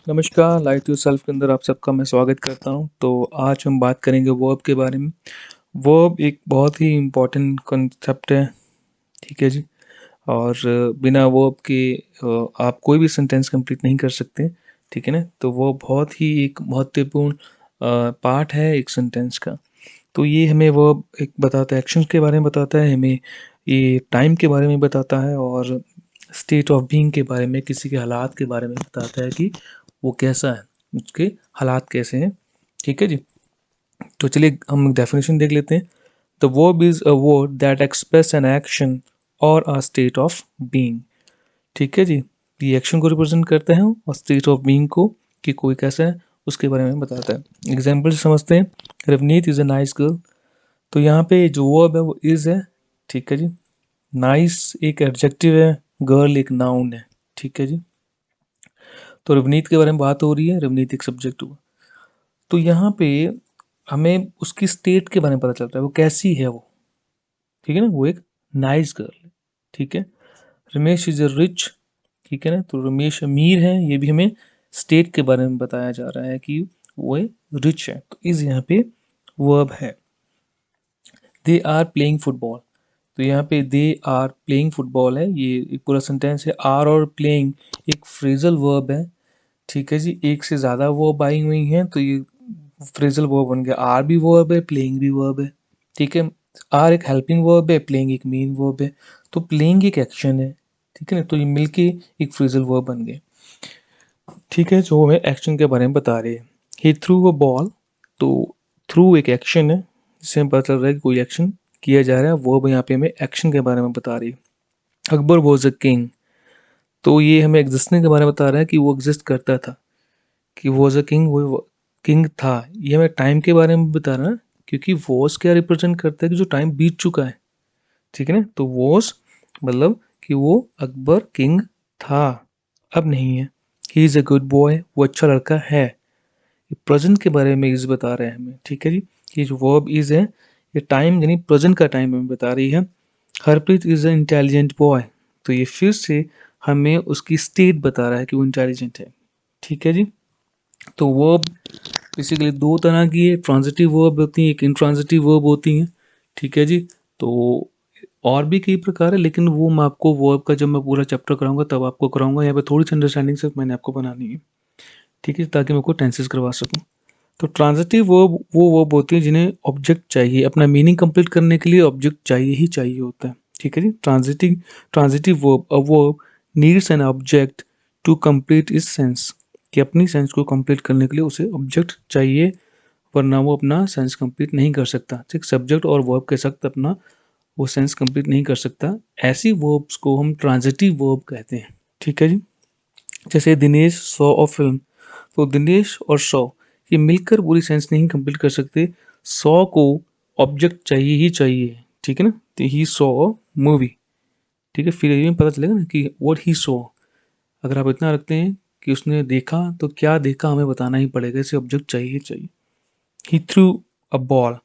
नमस्कार, life to self के अंदर आप सबका मैं स्वागत करता हूँ। तो आज हम बात करेंगे वर्ब के बारे में। वर्ब एक बहुत ही इम्पोर्टेंट कॉन्सेप्ट है, ठीक है जी। और बिना वर्ब के आप कोई भी सेंटेंस कंप्लीट नहीं कर सकते, ठीक है ना। तो वो बहुत ही एक महत्वपूर्ण पार्ट है एक सेंटेंस का। तो ये हमें वर्ब एक बताता है, एक्शन के बारे में बताता है, हमें ये टाइम के बारे में बताता है और स्टेट ऑफ बीइंग के बारे में, किसी के हालात के बारे में बताता है कि वो कैसा है, उसके हालात कैसे हैं, ठीक है जी। तो चलिए हम डेफिनेशन देख लेते हैं। The verb is a word that express an action और अ स्टेट ऑफ बीइंग, ठीक है जी। ये एक्शन को रिप्रेजेंट करते हैं और स्टेट ऑफ बीइंग को, कि कोई कैसा है उसके बारे में बताता है। एग्जाम्पल समझते हैं। Ravneet is a nice girl. तो यहाँ पे जो वर्ब है वो इज़ है, ठीक है जी। नाइस एक एडजेक्टिव है, गर्ल एक नाउन है, ठीक है जी। तो रवनीत के बारे में बात हो रही है, रवनीत एक सब्जेक्ट हुआ। तो यहाँ पे हमें उसकी स्टेट के बारे में पता चलता है, वो कैसी है वो, ठीक है ना। वो एक नाइस गर्ल है, ठीक है। रमेश इज अ रिच, ठीक है ना। तो रमेश अमीर है, ये भी हमें स्टेट के बारे में बताया जा रहा है कि वो रिच है। तो इस यहाँ पे वर्ब है। They are playing football. तो यहाँ पे दे आर प्लेइंग फुटबॉल है, ये एक पूरा सेंटेंस है। आर और प्लेइंग एक फ्रेजल वर्ब है, ठीक है जी। एक से ज़्यादा वर्ब आई हुई हैं तो ये फ्रेजल वर्ब बन गया। आर भी वर्ब है, प्लेइंग भी वर्ब है, ठीक है। आर एक हेल्पिंग वर्ब है, प्लेइंग एक मेन वर्ब है। तो प्लेइंग एक एक्शन है, ठीक है ना। तो ये मिलके एक फ्रेजल वर्ब बन गए, ठीक है, जो हमें एक्शन के बारे में बता रहे हैं। ही थ्रू अ बॉल। तो थ्रू एक एक्शन है, जिससे हमें पता चल रहा है कि कोई एक्शन किया जा रहा है। वर्ब यहाँ पे हमें एक्शन के बारे में बता रही है। Akbar was a king. तो ये हमें एग्जिस्टिंग के बारे में बता रहा है कि वो एग्जिस्ट करता था, कि वॉज अ किंग, वो किंग था। ये हमें टाइम के बारे में बता रहा है, क्योंकि वॉज क्या रिप्रेजेंट करता है कि जो टाइम बीत चुका है, ठीक है ना। तो वॉज मतलब कि वो अकबर किंग था, अब नहीं है। He is a good boy, वो अच्छा लड़का है। प्रेजेंट के बारे में इज बता रहे हैं हमें, ठीक है जी। ये जो वर्ब इज है, ये टाइम यानी प्रेजेंट का टाइम हमें बता रही है। Harpreet is a intelligent boy. तो ये फिर से हमें उसकी स्टेट बता रहा है कि वो इंटेलिजेंट है, ठीक है जी। तो वर्ब बेसिकली दो तरह की है, ट्रांजिटिव वर्ब होती है, एक इंट्रांजिटिव वर्ब होती है, ठीक है जी। तो और भी कई प्रकार है, लेकिन वो मैं आपको वर्ब का जब मैं पूरा चैप्टर कराऊंगा तब आपको कराऊंगा। यहाँ पे थोड़ी सी अंडरस्टैंडिंग सिर्फ मैंने आपको बनानी है, ठीक है, ताकि मैं को टेंसेस करवा सकूँ। तो ट्रांजिटिव वर्ब वो वर्ब होती है जिन्हें ऑब्जेक्ट चाहिए, अपना मीनिंग कंप्लीट करने के लिए ऑब्जेक्ट चाहिए ही चाहिए होता है, ठीक है जी। Transitive verb a verb needs an object to complete its sense, कि अपनी सेंस को कंप्लीट करने के लिए उसे ऑब्जेक्ट चाहिए, वरना वो अपना सेंस कंप्लीट नहीं कर सकता, ठीक। सब्जेक्ट और वर्ब के साथ अपना वो सेंस कंप्लीट नहीं कर सकता। ऐसी वर्ब्स को हम ट्रांजिटिव वर्ब कहते हैं, ठीक है जी। जैसे दिनेश सॉ अ फिल्म। तो दिनेश और सॉ ये मिलकर पूरी सेंस नहीं कंप्लीट कर सकते। सॉ को ऑब्जेक्ट चाहिए ही चाहिए, ठीक है ना। तो ही सॉ अ मूवी, ठीक है। फिर ये पता चलेगा ना कि व्हाट ही सॉ। अगर आप इतना रखते हैं कि उसने देखा, तो क्या देखा हमें बताना ही पड़ेगा, इसे ऑब्जेक्ट चाहिए ही चाहिए। ही थ्रू अ बॉल।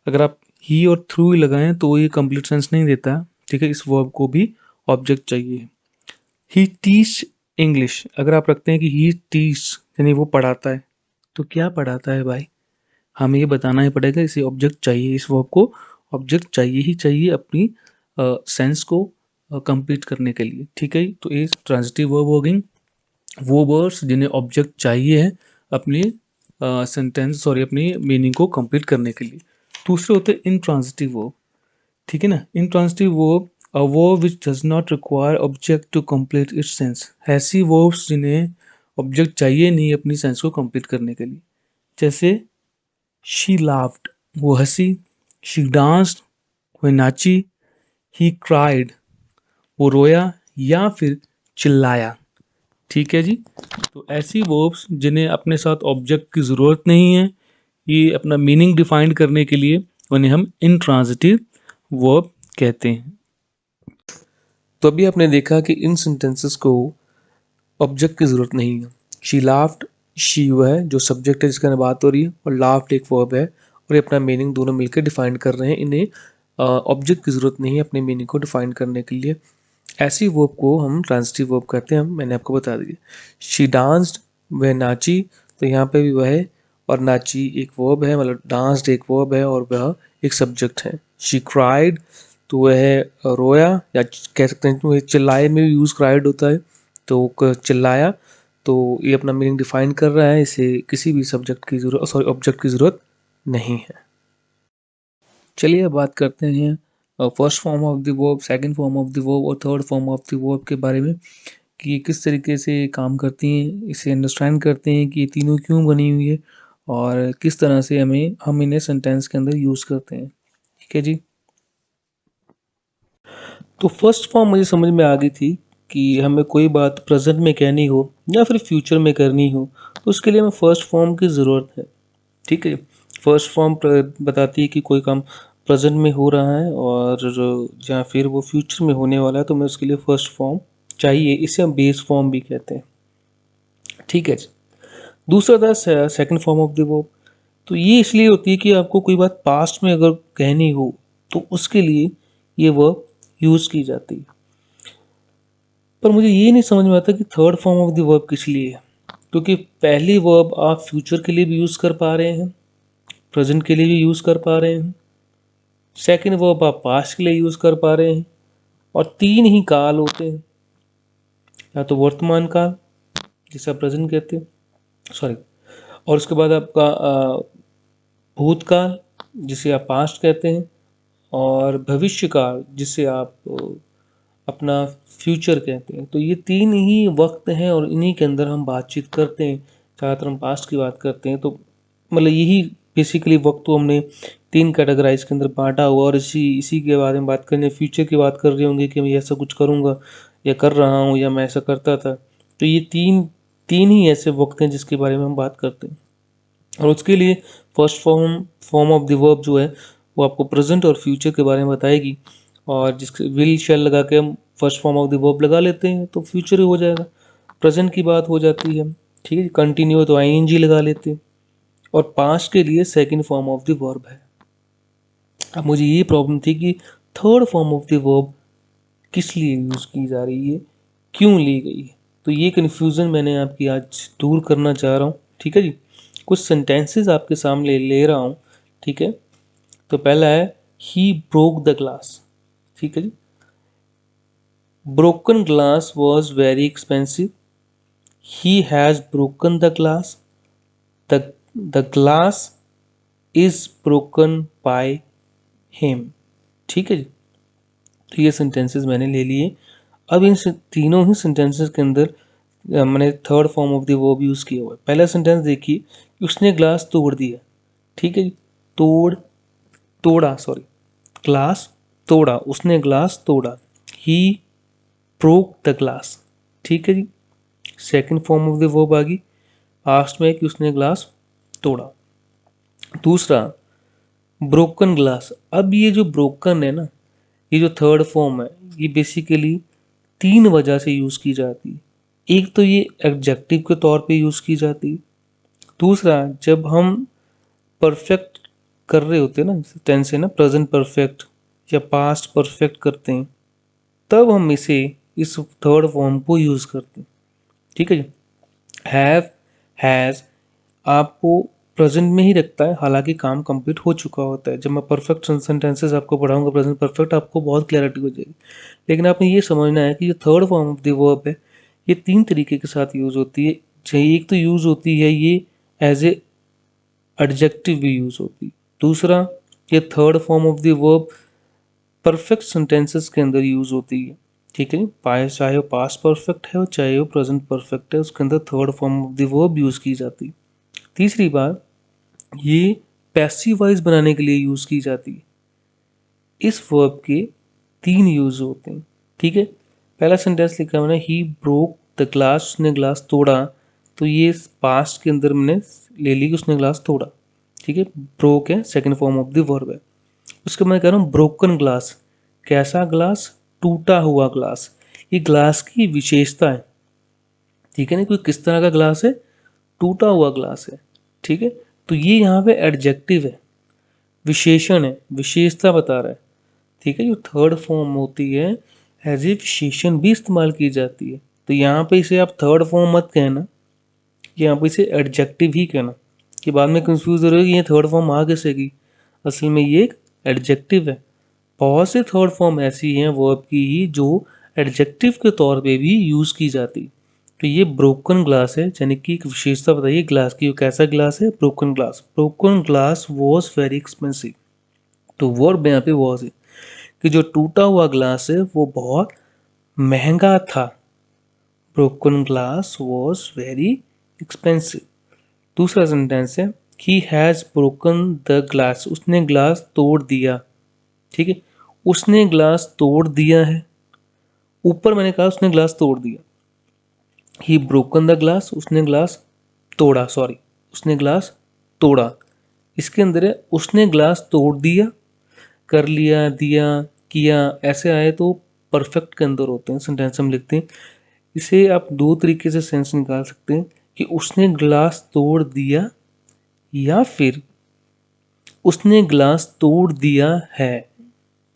अगर आप ही और थ्रू ही लगाएं तो ये कंप्लीट सेंस नहीं देता, ठीक है। इस वर्ब को भी ऑब्जेक्ट चाहिए। ही टीच इंग्लिश। अगर आप रखते हैं कि ही टीच यानी वो पढ़ाता है, तो क्या पढ़ाता है भाई, हमें ये बताना ही पड़ेगा, इसे ऑब्जेक्ट चाहिए, इस वर्ब को ऑब्जेक्ट चाहिए ही चाहिए अपनी सेंस को कंप्लीट करने के लिए, ठीक है। तो ये ट्रांजिटिव वर्ब हो गई, वो वर्ड्स जिन्हें ऑब्जेक्ट चाहिए है अपनी सेंटेंस सॉरी अपनी मीनिंग को कंप्लीट करने के लिए। दूसरे होते हैं इनट्रांजिटिव वर्ब, ठीक है ना। Intransitive verb a verb which does not require object to complete its sense. ऐसी वर्ब्स जिन्हें ऑब्जेक्ट चाहिए नहीं अपनी सेंस को कंप्लीट करने के लिए। जैसे शी लाफ्ड, वो हंसी। शी डांस्ड, वह नाची। ही क्राइड, वो रोया या फिर चिल्लाया, ठीक है जी। तो ऐसी वर्ब्स जिन्हें अपने साथ ऑब्जेक्ट की ज़रूरत नहीं है, ये अपना मीनिंग डिफाइन करने के लिए, उन्हें हम इनट्रांजिटिव वर्ब कहते हैं। तो अभी आपने देखा कि इन सेंटेंसेस को ऑब्जेक्ट की ज़रूरत नहीं है। शी लाफ्ड, शी वो है जो सब्जेक्ट है जिसका बात हो रही है, और लाफ्ड एक वर्ब है, और ये अपना मीनिंग दोनों मिलकर डिफाइन कर रहे हैं। इन्हें ऑब्जेक्ट की ज़रूरत नहीं है अपने मीनिंग को डिफाइन करने के लिए। ऐसी वर्ब को हम ट्रांजिटिव वर्ब कहते हैं, मैंने आपको बता दिया। शी डांस्ड, वह नाची, तो यहाँ पे भी वह और नाची एक वर्ब है, मतलब डांस्ड एक वर्ब है और वह एक सब्जेक्ट है। शी क्राइड, तो वह रोया, या कह सकते हैं कि चिल्लाए में भी यूज क्राइड होता है, तो चिल्लाया। तो ये अपना मीनिंग डिफाइन कर रहा है, इसे किसी भी सब्जेक्ट की जरूरत, सॉरी ऑब्जेक्ट की जरूरत नहीं है। चलिए अब बात करते हैं first form of the verb, second form of the verb और third form of the verb के बारे में, कि ये किस तरीके से काम करती हैं, इसे अंडरस्टैंड करते हैं कि ये तीनों क्यों बनी हुई है और किस तरह से हम इन्हें सेंटेंस के अंदर यूज़ करते हैं। ठीक है जी। तो फर्स्ट फॉर्म मुझे समझ में आ गई थी कि हमें कोई बात प्रेजेंट में कहनी हो या फिर फ्यूचर में करनी हो, तो उसके लिए हमें फर्स्ट फॉर्म की ज़रूरत है। ठीक है। फर्स्ट फॉर्म बताती है कि कोई काम प्रेजेंट में हो रहा है और या फिर वो फ्यूचर में होने वाला है, तो हमें उसके लिए फर्स्ट फॉर्म चाहिए। इसे हम बेस फॉर्म भी कहते हैं। ठीक है जी। दूसरा था second form of the verb. तो ये इसलिए होती है कि आपको कोई बात पास्ट में अगर कहनी हो तो उसके लिए ये वर्ब यूज़ की जाती है। पर मुझे ये नहीं समझ में आता कि third form of the verb किस लिए है, क्योंकि पहली वर्ब आप फ्यूचर के लिए भी यूज़ कर पा रहे हैं, प्रेजेंट के लिए भी यूज़ कर पा रहे हैं, सेकंड वर्ब आप पास्ट के लिए यूज़ कर पा रहे हैं, और तीन ही काल होते हैं, या तो वर्तमान काल जिसे आप प्रेजेंट कहते हैं, सॉरी, और उसके बाद आपका भूतकाल जिसे आप पास्ट कहते हैं, और भविष्यकाल जिसे आप अपना फ्यूचर कहते हैं। तो ये तीन ही वक्त हैं और इन्हीं के अंदर हम बातचीत करते हैं। ज़्यादातर हम पास्ट की बात करते हैं, तो मतलब यही बेसिकली वक्त को हमने तीन कैटेगराइज के अंदर बांटा हुआ, और इसी इसी के बारे में बात करने, फ्यूचर की बात कर रहे होंगे कि मैं ऐसा कुछ करूँगा या कर रहा हूँ या मैं ऐसा करता था। तो ये तीन तीन ही ऐसे वक्त हैं जिसके बारे में हम बात करते हैं। और उसके लिए first form form of the verb जो है वो आपको प्रेजेंट और फ्यूचर के बारे में बताएगी, और जिसके विल शैल लगा के हम first form of the verb लगा लेते हैं तो फ्यूचर ही हो जाएगा। प्रेजेंट की बात हो जाती है, ठीक है, कंटिन्यू तो आईएनजी लगा लेते हैं, और पास्ट के लिए second form of the verb है। अब मुझे ये प्रॉब्लम थी कि third form of the verb किस लिए यूज़ की जा रही है, क्यों ली गई है। तो ये कन्फ्यूज़न मैंने आपकी आज दूर करना चाह रहा हूँ। ठीक है जी। कुछ सेंटेंसेस आपके सामने ले रहा हूँ। ठीक है। तो पहला है ही ब्रोक द ग्लास। ठीक है जी। Broken glass was very expensive. He has broken the glass. The glass is broken by him. ठीक है जी। तो ये सेंटेंसेस मैंने ले लिए। अब इन तीनों ही सेंटेंसेस के अंदर मैंने third form of the verb use किया हुआ है। पहला सेंटेंस देखिए, उसने ग्लास तोड़ दिया। ठीक है जी। तोड़ा, सॉरी, ग्लास तोड़ा, उसने ग्लास तोड़ा। He broke the glass. ठीक है जी। Second form of the verb आ गई, पास्ट में कि उसने ग्लास तोड़ा। दूसरा, ब्रोकन ग्लास। अब ये जो ब्रोकन है ना, ये जो थर्ड फॉर्म है, ये बेसिकली तीन वजह से यूज़ की जाती है। एक तो ये एडजेक्टिव के तौर पे यूज़ की जाती है। दूसरा, जब हम परफेक्ट कर रहे होते हैं ना, टेंस है ना, प्रेजेंट परफेक्ट या पास्ट परफेक्ट करते हैं, तब हम इसे, इस थर्ड फॉर्म को यूज़ करते हैं। ठीक है जी। हैव, हैज़ आपको प्रेजेंट में ही रखता है, हालांकि काम कंप्लीट हो चुका होता है। जब मैं परफेक्ट सेंटेंसेस आपको पढ़ाऊंगा प्रेजेंट परफेक्ट, आपको बहुत क्लैरिटी हो जाएगी। लेकिन आपने ये समझना है कि जो third form of the verb है, ये तीन तरीके के साथ यूज़ होती है। एक तो यूज़ होती है ये एज ए एडजेक्टिव भी यूज़ होती है। दूसरा, ये third form of the verb perfect sentences के अंदर यूज़ होती है। ठीक है, पाए चाहे वो पास्ट परफेक्ट है और चाहे वो प्रेजेंट परफेक्ट है, उसके अंदर third form of the verb use की जाती है। तीसरी बात, ये पैसिव वॉइस बनाने के लिए यूज़ की जाती है। इस वर्ब के तीन यूज होते हैं। ठीक है। पहला सेंटेंस लिखा मैंने, ही ब्रोक द ग्लास, उसने ग्लास तोड़ा, तो ये पास्ट के अंदर मैंने ले ली कि उसने ग्लास तोड़ा। ठीक है, ब्रोक है, second form of the verb है। उसके मैं कह रहा हूँ ब्रोकन ग्लास, कैसा ग्लास, टूटा हुआ ग्लास। ये ग्लास की विशेषता है। ठीक है ना, कोई किस तरह का ग्लास है, टूटा हुआ ग्लास है। ठीक है, तो ये यहाँ पे एडजेक्टिव है, विशेषण है, विशेषता बता रहा है। ठीक है, जो थर्ड फॉर्म होती है एज ए विशेषण भी इस्तेमाल की जाती है। तो यहाँ पे इसे आप थर्ड फॉर्म मत कहना, कि यहाँ पे इसे एडजेक्टिव ही कहना, कि बाद में कंफ्यूज हो रहे हो कि ये थर्ड फॉर्म आ कैसे गई, असल में ये एक एडजेक्टिव है। बहुत से थर्ड फॉर्म ऐसी हैं वर्ब की ही जो एडजेक्टिव के तौर पे भी यूज़ की जाती। तो ये ब्रोकन ग्लास है, यानी कि एक विशेषता बताइए ग्लास की, कैसा ग्लास है, broken glass. Broken glass was very expensive. तो वर्ब यहाँ पे वॉज है कि जो टूटा हुआ ग्लास है वो बहुत महंगा था। Broken glass was very expensive. दूसरा सेंटेंस है ही हैज़ ब्रोकन द ग्लास, उसने ग्लास तोड़ दिया। ठीक है, उसने ग्लास तोड़ दिया है, ऊपर मैंने कहा उसने ग्लास तोड़ दिया। ही ब्रोकन द ग्लास, उसने ग्लास तोड़ा, सॉरी उसने ग्लास तोड़ा। इसके अंदर है उसने ग्लास तोड़ दिया, कर लिया, दिया, किया, ऐसे आए तो परफेक्ट के अंदर होते हैं सेंटेंस हम लिखते हैं। इसे आप दो तरीके से सेंस निकाल सकते हैं कि उसने ग्लास तोड़ दिया या फिर उसने ग्लास तोड़ दिया है।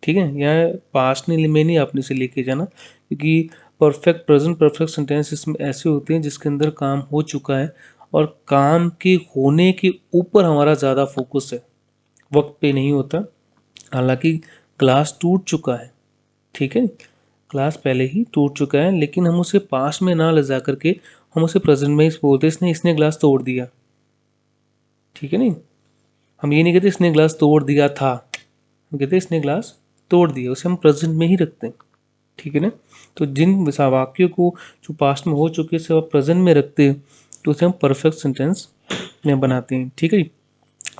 ठीक है, यहाँ पास्ट में नहीं आपने इसे लेके जाना, क्योंकि परफेक्ट प्रेजेंट परफेक्ट सेंटेंस इसमें ऐसे होते हैं जिसके अंदर काम हो चुका है और काम के होने के ऊपर हमारा ज़्यादा फोकस है, वक्त पे नहीं होता। हालांकि ग्लास टूट चुका है, ठीक है, ग्लास पहले ही टूट चुका है, लेकिन हम उसे पास्ट में ना ले जा करके हम उसे प्रेजेंट में ही बोलते हैं इसने ग्लास तोड़ दिया। ठीक है, नहीं, हम ये नहीं कहते इसने ग्लास तोड़ दिया था, हम कहते इसने ग्लास तोड़ दिया, उसे हम प्रेजेंट में ही रखते हैं। ठीक है ना, तो जिन वाक्यों को जो पास्ट में हो चुके से आप प्रेजेंट में रखते हैं तो उसे हम परफेक्ट सेंटेंस में बनाते हैं। ठीक है,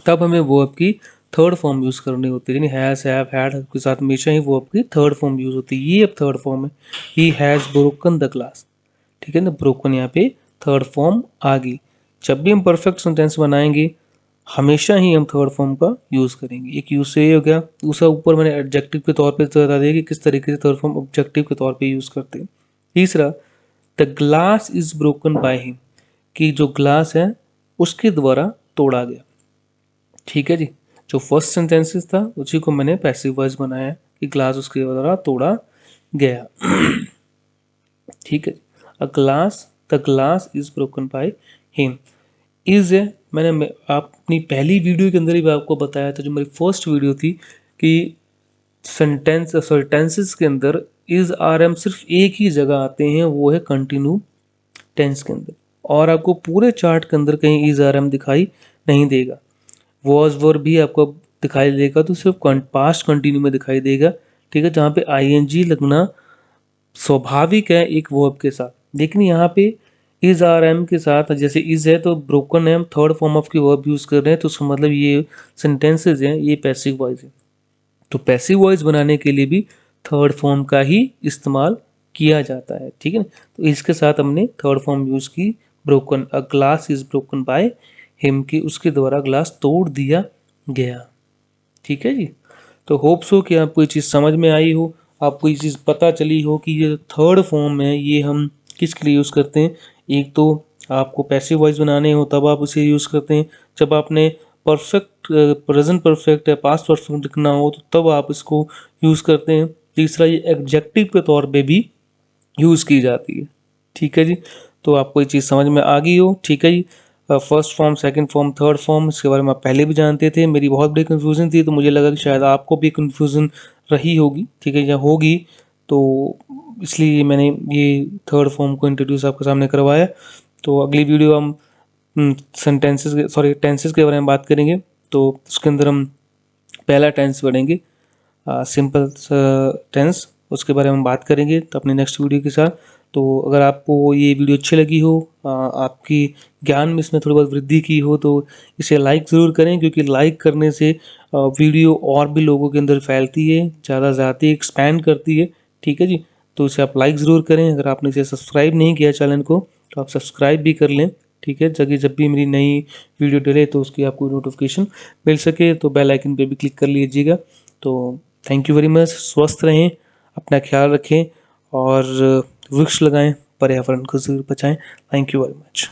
तब हमें वो आपकी थर्ड फॉर्म यूज़ करनी होती है, यानी हैज़, हैव, हैड के साथ हमेशा ही वो आपकी थर्ड फॉर्म यूज़ होती है। ये अब थर्ड फॉर्म है, ही हैज़ ब्रोकन द ग्लास। ठीक है ना, ब्रोकन यहाँ पे थर्ड फॉर्म आ गई। जब भी हम परफेक्ट सेंटेंस बनाएंगे हमेशा ही हम थर्ड फॉर्म का यूज़ करेंगे। एक यूज से ये हो गया। दूसरा ऊपर मैंने एडजेक्टिव के तौर पे बता दिया कि किस तरीके से थर्ड फॉर्म ऑब्जेक्टिव के तौर पे यूज़ करते हैं। तीसरा, the glass is broken by him, कि जो ग्लास है उसके द्वारा तोड़ा गया। ठीक है जी, जो फर्स्ट सेंटेंसेस था उसी को मैंने पैसिव वॉइस बनाया है कि ग्लास उसके द्वारा तोड़ा गया। ठीक है, a glass, the glass is broken by him. Is है, मैंने अपनी पहली वीडियो के अंदर ही आपको बताया था, जो मेरी फर्स्ट वीडियो थी, कि सेंटेंसेस के अंदर इज आर एम सिर्फ एक ही जगह आते हैं, वो है कंटिन्यू टेंस के अंदर, और आपको पूरे चार्ट के अंदर कहीं इज आर एम दिखाई नहीं देगा। वॉज वर भी आपको दिखाई देगा तो सिर्फ पास्ट कंटिन्यू में दिखाई देगा। ठीक है, जहाँ पे आईएनजी लगना स्वाभाविक है एक वर्ब के साथ, लेकिन यहाँ पे इज आर एम के साथ, जैसे इज है तो ब्रोकन है, हम थर्ड फॉर्म ऑफ की वर्ब यूज कर रहे हैं, तो उसका मतलब ये सेंटेंसेस हैं ये पैसिव वॉइस है। तो पैसिव वॉइस बनाने के लिए भी थर्ड फॉर्म का ही इस्तेमाल किया जाता है। ठीक है ना, तो इसके साथ हमने थर्ड फॉर्म यूज की, broken, a glass is broken by him, की उसके द्वारा ग्लास तोड़ दिया गया। ठीक है जी, तो होप सो कि आपको ये चीज़ समझ में आई हो, आपको ये चीज़ पता चली हो कि ये थर्ड फॉर्म है ये हम किसके लिए यूज़ करते हैं। एक तो आपको पैसिव वॉइस बनाने हो तब आप इसे यूज़ करते हैं, जब आपने परफेक्ट प्रेजेंट परफेक्ट या पास्ट परफेक्ट लिखना हो तो तब आप इसको यूज़ करते हैं। तीसरा, ये एडजेक्टिव के तौर पे भी यूज़ की जाती है। ठीक है जी, तो आपको ये चीज़ समझ में आ गई हो। ठीक है जी, first form, second form, third form, इसके बारे में आप पहले भी जानते थे। मेरी बहुत बड़ी कन्फ्यूज़न थी, तो मुझे लगा कि शायद आपको भी कन्फ्यूज़न रही होगी। ठीक है, या होगी, तो इसलिए मैंने ये थर्ड फॉर्म को इंट्रोड्यूस आपके सामने करवाया। तो अगली वीडियो हम सेंटेंसेस, सॉरी टेंसेस के बारे में बात करेंगे। तो उसके अंदर हम पहला टेंस पढ़ेंगे, सिंपल टेंस, उसके बारे में हम बात करेंगे तो अपने नेक्स्ट वीडियो के साथ। तो अगर आपको ये वीडियो अच्छी लगी हो, आपकी ज्ञान में इसमें थोड़ी बहुत वृद्धि की हो, तो इसे लाइक ज़रूर करें, क्योंकि लाइक करने से वीडियो और भी लोगों के अंदर फैलती है, ज़्यादा जाती है, एक्सपैंड करती है। ठीक है जी, तो इसे आप लाइक ज़रूर करें। अगर आपने इसे सब्सक्राइब नहीं किया चैनल को तो आप सब्सक्राइब भी कर लें। ठीक है, जब भी मेरी नई वीडियो डले तो उसकी आपको नोटिफिकेशन मिल सके, तो बेल आइकन पे भी क्लिक कर लीजिएगा। तो थैंक यू वेरी मच, स्वस्थ रहें, अपना ख्याल रखें और वृक्ष लगाएं, पर्यावरण को जरूर बचाएं। Thank you very much.